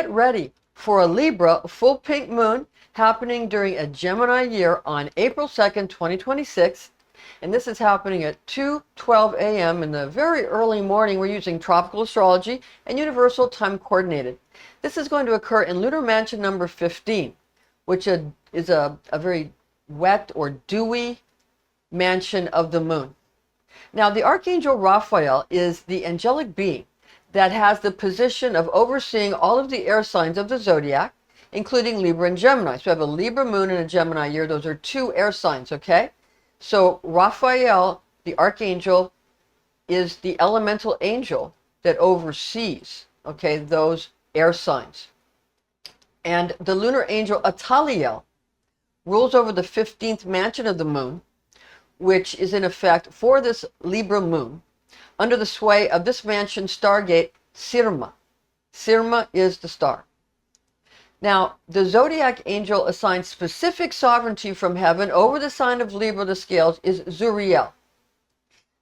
get ready for a Libra Full Pink Moon happening during a Gemini year on April 2nd, 2026. And this is happening at 2:12 a.m. in the very early morning. We're using tropical astrology and universal time coordinated. This is going to occur in Lunar Mansion Number 15, which is a very wet or dewy mansion of the moon. Now, the Archangel Raphael is the angelic being that has the position of overseeing all of the air signs of the zodiac, including Libra and Gemini. So we have a Libra moon and a Gemini year. Those are two air signs, okay? So Raphael, the Archangel, is the elemental angel that oversees, okay, those air signs. And the lunar angel Int'l rules over the 15th mansion of the moon, which is in effect for this Libra moon, under the sway of this mansion Stargate, Syrma. Syrma is the star. Now, the zodiac angel assigned specific sovereignty from heaven over the sign of Libra, the scales, is Zuriel.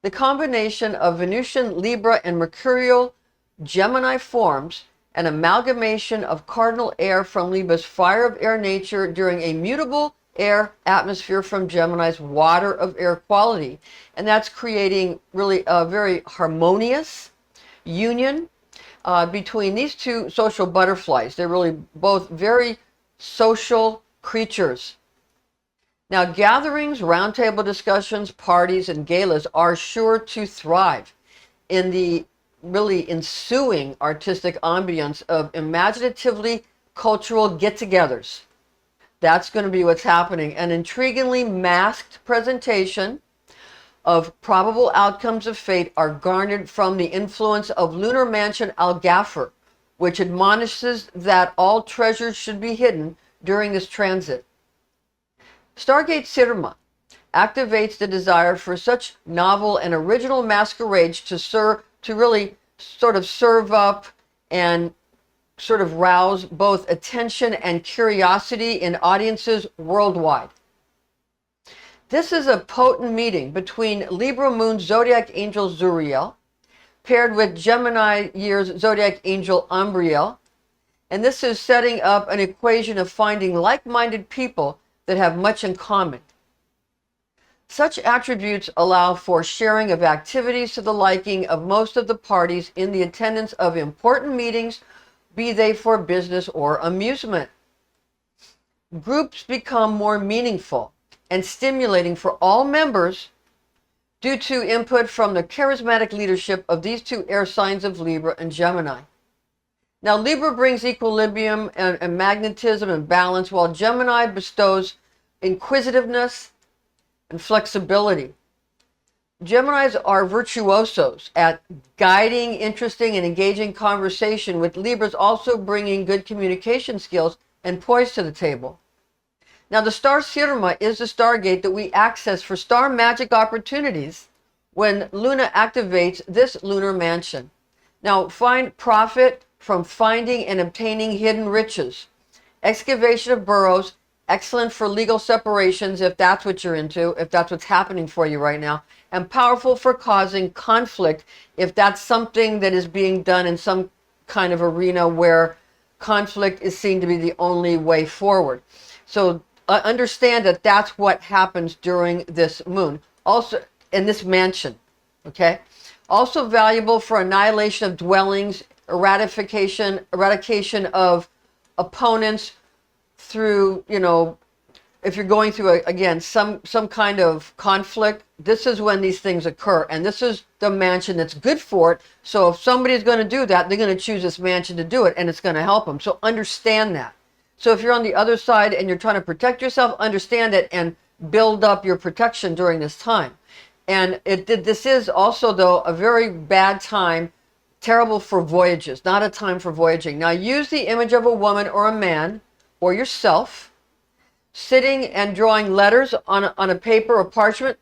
The combination of Venusian, Libra, and Mercurial Gemini forms an amalgamation of cardinal air from Libra's fire of air nature during a mutable air atmosphere from Gemini's water of air quality. And that's creating really a very harmonious union between these two social butterflies. They're really both very social creatures. Now, gatherings, roundtable discussions, parties, and galas are sure to thrive in the really ensuing artistic ambience of imaginatively cultural get-togethers. That's going to be what's happening. An intriguingly masked presentation of probable outcomes of fate are garnered from the influence of Lunar Mansion Al-Ghafir, which admonishes that all treasures should be hidden during this transit. Stargate Syrma activates the desire for such novel and original masquerades to really sort of serve up and sort of rouse both attention and curiosity in audiences worldwide. This is a potent meeting between Libra moon zodiac angel Zuriel paired with Gemini year's zodiac angel Umbriel, and this is setting up an equation of finding like-minded people that have much in common. Such attributes allow for sharing of activities to the liking of most of the parties in the attendance of important meetings, be they for business or amusement. Groups become more meaningful and stimulating for all members due to input from the charismatic leadership of these two air signs of Libra and Gemini. Now, Libra brings equilibrium and magnetism and balance, while Gemini bestows inquisitiveness and flexibility. Geminis are virtuosos at guiding, interesting, and engaging conversation, with Libras also bringing good communication skills and poise to the table. Now, the star Syrma is the stargate that we access for star magic opportunities when Luna activates this lunar mansion. Now, find profit from finding and obtaining hidden riches. Excavation of burrows, excellent for legal separations if that's what you're into, if that's what's happening for you right now, and powerful for causing conflict if that's something that is being done in some kind of arena where conflict is seen to be the only way forward. So understand that that's what happens during this moon. Also in this mansion, okay? Also valuable for annihilation of dwellings, eradication of opponents through, if you're going through, again, some kind of conflict, this is when these things occur. And this is the mansion that's good for it. So if somebody's going to do that, they're going to choose this mansion to do it, and it's going to help them. So understand that. So if you're on the other side and you're trying to protect yourself, understand it and build up your protection during this time. And this is also, though, a very bad time, terrible for voyages, not a time for voyaging. Now, use the image of a woman or a man or yourself sitting and drawing letters on a paper or parchment.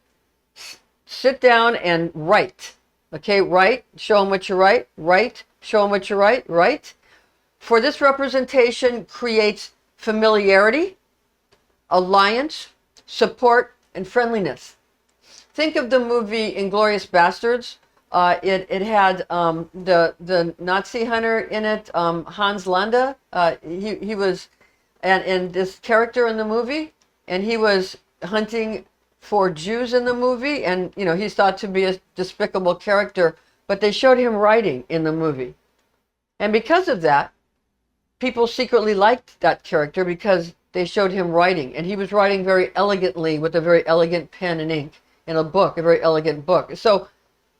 Sit down and write. Okay, write. Show them what you write. Write. Show them what you write. Write. For this representation creates familiarity, alliance, support, and friendliness. Think of the movie Inglourious Bastards, It had the Nazi hunter in it, Hans Landa. He was, and this character in the movie, and he was hunting for Jews in the movie, and you know he's thought to be a despicable character, but they showed him writing in the movie, and because of that, people secretly liked that character because they showed him writing, and he was writing very elegantly with a very elegant pen and ink in a book, a very elegant book. So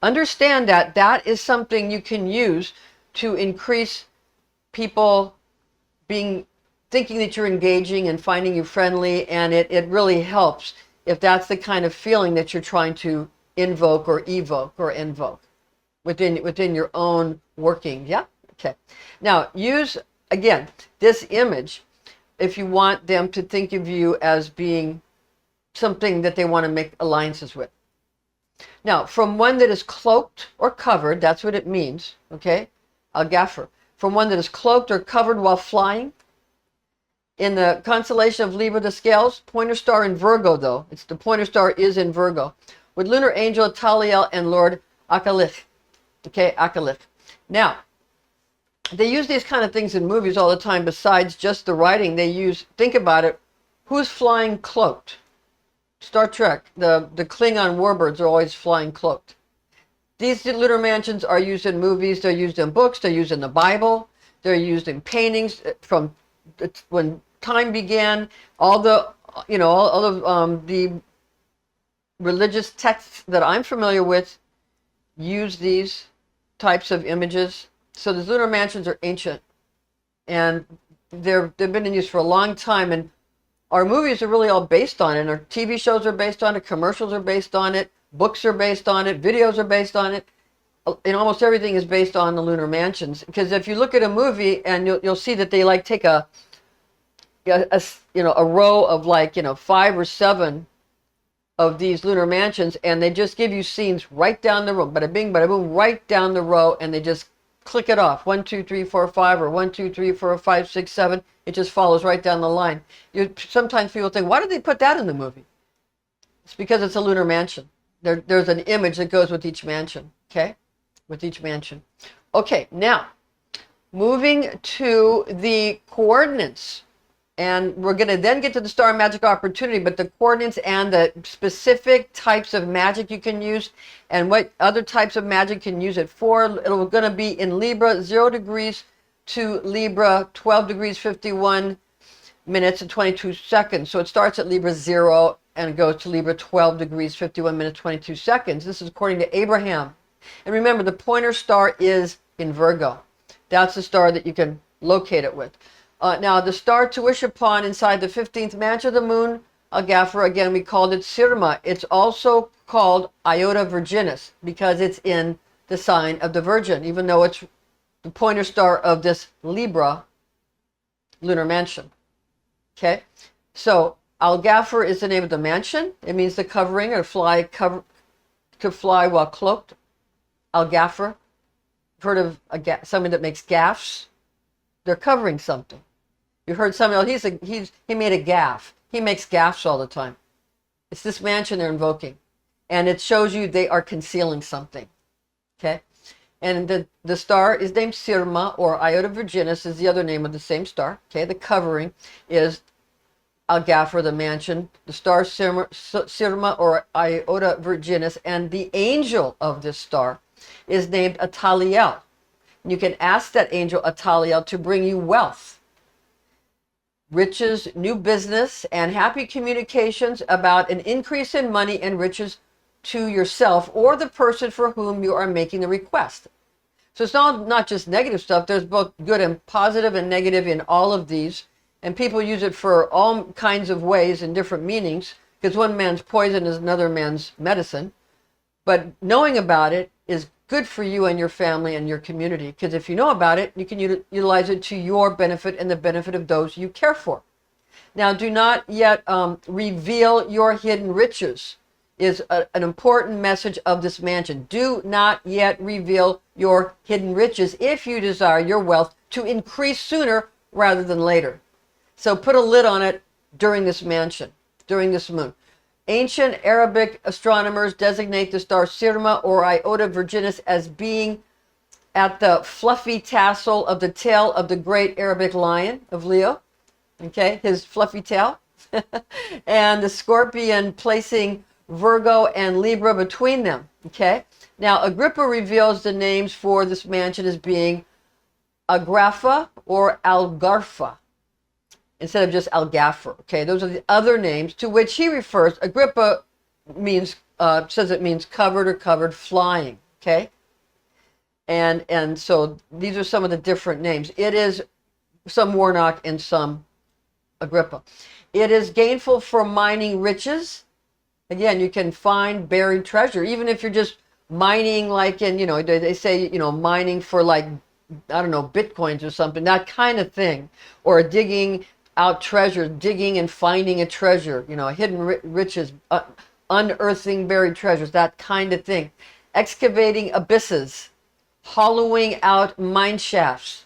understand that that is something you can use to increase people thinking that you're engaging and finding you friendly, and it really helps if that's the kind of feeling that you're trying to invoke or evoke or invoke within your own working. Yeah? Okay. Now, use, again, this image if you want them to think of you as being something that they want to make alliances with. Now, from one that is cloaked or covered, that's what it means, okay? Al-Ghafir. From one that is cloaked or covered while flying. In the constellation of Libra, the scales, pointer star in Virgo, though. The pointer star is in Virgo. With lunar angel Taliel and Lord Akalich. Okay, Akalich. Now, they use these kind of things in movies all the time. Besides just the writing, they use, think about it, who's flying cloaked? Star Trek, the Klingon warbirds are always flying cloaked. These lunar mansions are used in movies, they're used in books, they're used in the Bible, they're used in paintings from when time began. All the, you know, all of the religious texts that I'm familiar with use these types of images. So the lunar mansions are ancient, and they've been in use for a long time, and our movies are really all based on it, and our TV shows are based on it, commercials are based on it, books are based on it, videos are based on it, and almost everything is based on the lunar mansions. Because if you look at a movie, and you'll see that they like take a row of like 5 or 7 of these lunar mansions, and they just give you scenes right down the row, bada bing, bada boom, right down the row, and they just click it off. 1, 2, 3, 4, 5, or 1, 2, 3, 4, 5, 6, 7. It just follows right down the line. Sometimes people think, why did they put that in the movie? It's because it's a lunar mansion. There's an image that goes with each mansion. Okay, with each mansion. Okay, now moving to the coordinates. And we're going to then get to the star magic opportunity, but the coordinates and the specific types of magic you can use and what other types of magic you can use it for. It's going to be in Libra, 0 degrees to Libra, 12 degrees, 51 minutes and 22 seconds. So it starts at Libra 0 and goes to Libra, 12 degrees, 51 minutes, 22 seconds. This is according to Abraham. And remember, the pointer star is in Virgo. That's the star that you can locate it with. Now, the star to wish upon inside the 15th mansion of the moon, Al-Ghafir, again, we called it Syrma. It's also called Iota Virginis because it's in the sign of the Virgin, even though it's the pointer star of this Libra lunar mansion. Okay? So, Al-Ghafir is the name of the mansion. It means the covering or to fly while cloaked. Al-Ghafir. Heard of somebody that makes gaffs? They're covering something. You heard somebody else, he made a gaff. He makes gaffs all the time. It's this mansion they're invoking. And it shows you they are concealing something. Okay? And the star is named Syrma, or Iota Virginis is the other name of the same star. Okay? The covering is Al-Ghafir, the mansion. The star Syrma, or Iota Virginis. And the angel of this star is named Taliel. You can ask that angel Taliel to bring you wealth, riches, new business, and happy communications about an increase in money and riches to yourself or the person for whom you are making the request. So it's not just negative stuff. There's both good and positive and negative in all of these. And people use it for all kinds of ways and different meanings, because one man's poison is another man's medicine. But knowing about it is good for you and your family and your community, because if you know about it, you can utilize it to your benefit and the benefit of those you care for. Now, do not yet reveal your hidden riches is an important message of this mansion. Do not yet reveal your hidden riches if you desire your wealth to increase sooner rather than later. So put a lid on it during this mansion, during this moon. Ancient Arabic astronomers designate the star Syrma or Iota Virginis as being at the fluffy tassel of the tail of the great Arabic lion of Leo. Okay, his fluffy tail. And the scorpion placing Virgo and Libra between them. Okay, now Agrippa reveals the names for this mansion as being Agrapha or Algarfa instead of just Algaffer. Okay, those are the other names to which he refers. Agrippa means says it means covered or covered flying. Okay, and so these are some of the different names. It is some Warnock and some Agrippa. It is gainful for mining riches. Again, you can find buried treasure, even if you're just mining, like in, they say, mining for, like, I don't know, bitcoins or something, that kind of thing, or digging out treasure, digging and finding a treasure, hidden riches, unearthing buried treasures, that kind of thing. Excavating abysses, hollowing out mine shafts,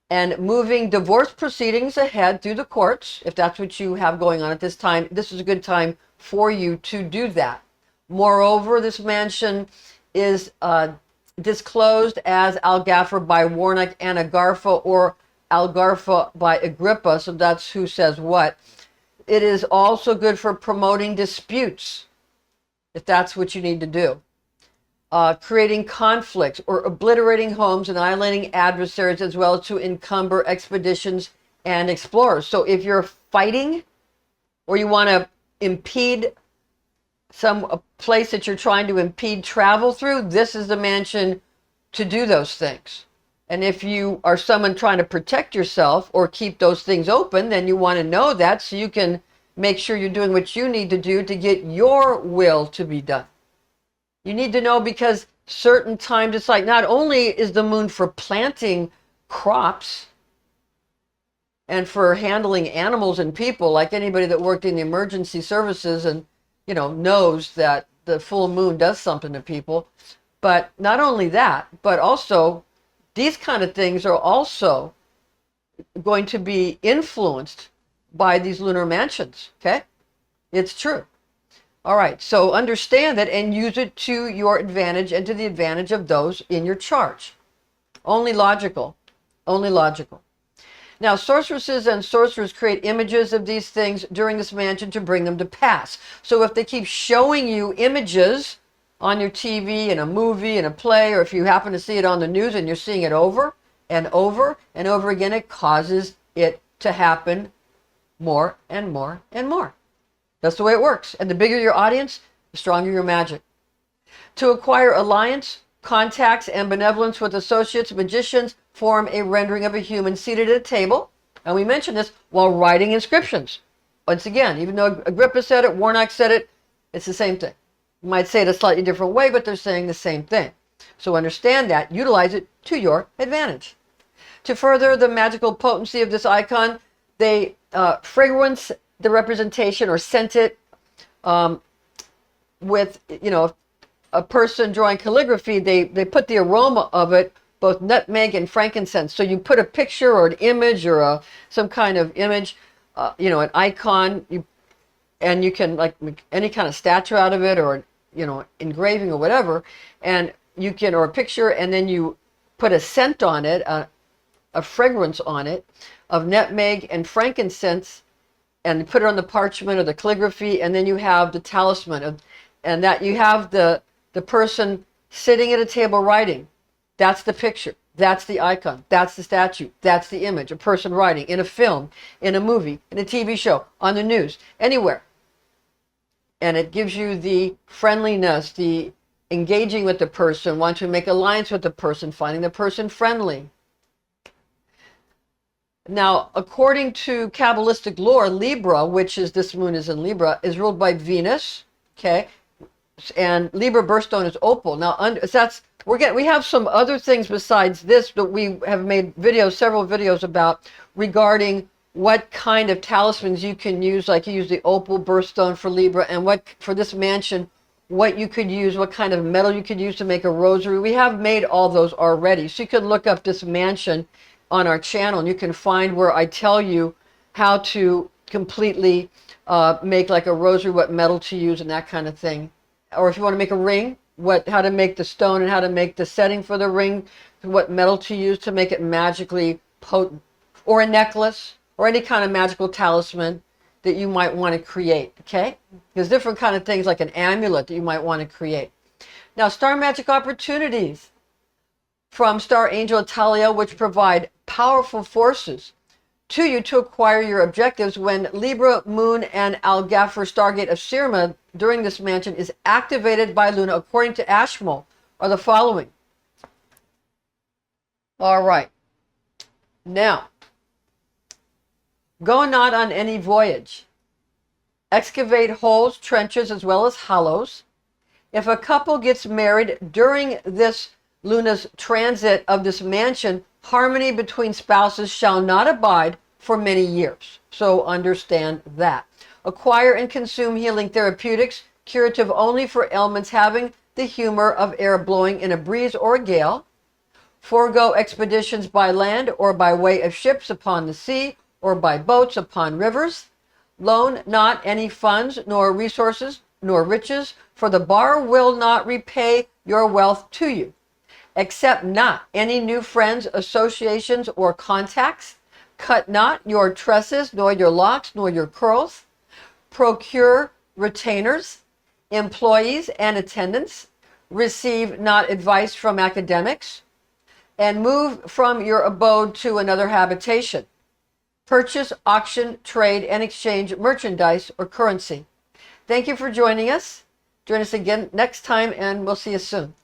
and moving divorce proceedings ahead through the courts. If that's what you have going on at this time, this is a good time for you to do that. Moreover, this mansion is disclosed as Algaffer by Warnock and Agarfa or Algarfa by Agrippa, so that's who says what. It is also good for promoting disputes, if that's what you need to do. Creating conflicts or obliterating homes, annihilating adversaries, as well as to encumber expeditions and explorers. So if you're fighting or you want to impede a place that you're trying to impede travel through, this is the mansion to do those things. And if you are someone trying to protect yourself or keep those things open, then you want to know that so you can make sure you're doing what you need to do to get your will to be done. You need to know, because certain times, it's like not only is the moon for planting crops and for handling animals and people, like anybody that worked in the emergency services and, knows that the full moon does something to people. But not only that, but also these kind of things are also going to be influenced by these lunar mansions. Okay? It's true. All right, so understand that and use it to your advantage and to the advantage of those in your chart. Only logical. Only logical. Now, sorceresses and sorcerers create images of these things during this mansion to bring them to pass. So if they keep showing you images on your TV, in a movie, in a play, or if you happen to see it on the news and you're seeing it over and over and over again, it causes it to happen more and more and more. That's the way it works. And the bigger your audience, the stronger your magic. To acquire alliance, contacts, and benevolence with associates, magicians form a rendering of a human seated at a table. And we mentioned this while writing inscriptions. Once again, even though Agrippa said it, Warnock said it, it's the same thing. You might say it a slightly different way, but they're saying the same thing. So understand that, utilize it to your advantage. To further the magical potency of this icon, they fragrance the representation or scent it with, a person drawing calligraphy, they put the aroma of it, both nutmeg and frankincense. So you put a picture or an image or some kind of image, an icon, and you can like make any kind of statue out of it, or engraving or whatever, and you can, or a picture, and then you put a scent on it, a fragrance on it of nutmeg and frankincense, and put it on the parchment or the calligraphy, and then you have the talisman and that you have the person sitting at a table writing. That's the picture. That's the icon. That's the statue. That's the image. A person writing in a film, in a movie, in a TV show, on the news, anywhere. And it gives you the friendliness, the engaging with the person, wanting to make alliance with the person, finding the person friendly. Now, according to Kabbalistic lore, Libra, which is this moon is in Libra, is ruled by Venus. Okay, and Libra birthstone is opal. Now, we have some other things besides this that we have made several videos about regarding what kind of talismans you can use. Like you use the opal birthstone for Libra, and what for this mansion, what you could use, what kind of metal you could use to make a rosary. We have made all those already, so you can look up this mansion on our channel and you can find where I tell you how to completely make like a rosary, what metal to use and that kind of thing. Or if you want to make a ring, how to make the stone and how to make the setting for the ring, what metal to use to make it magically potent. Or a necklace, or any kind of magical talisman that you might want to create, okay? There's different kind of things like an amulet that you might want to create. Now, star magic opportunities from Star Angel Italia, which provide powerful forces to you to acquire your objectives when Libra, Moon, and Al-Gaffer Stargate of Syrma during this mansion is activated by Luna, according to Ashmole, are the following. All right. Now, go not on any voyage. Excavate holes, trenches, as well as hollows. If a couple gets married during this Luna's transit of this mansion, harmony between spouses shall not abide for many years. So understand that. Acquire and consume healing therapeutics, curative only for ailments having the humor of air blowing in a breeze or a gale. Forego expeditions by land or by way of ships upon the sea or by boats upon rivers. Loan not any funds, nor resources, nor riches, for the borrower will not repay your wealth to you. Accept not any new friends, associations, or contacts. Cut not your tresses, nor your locks, nor your curls. Procure retainers, employees, and attendants. Receive not advice from academics. And move from your abode to another habitation. Purchase, auction, trade, and exchange merchandise or currency. Thank you for joining us. Join us again next time, and we'll see you soon.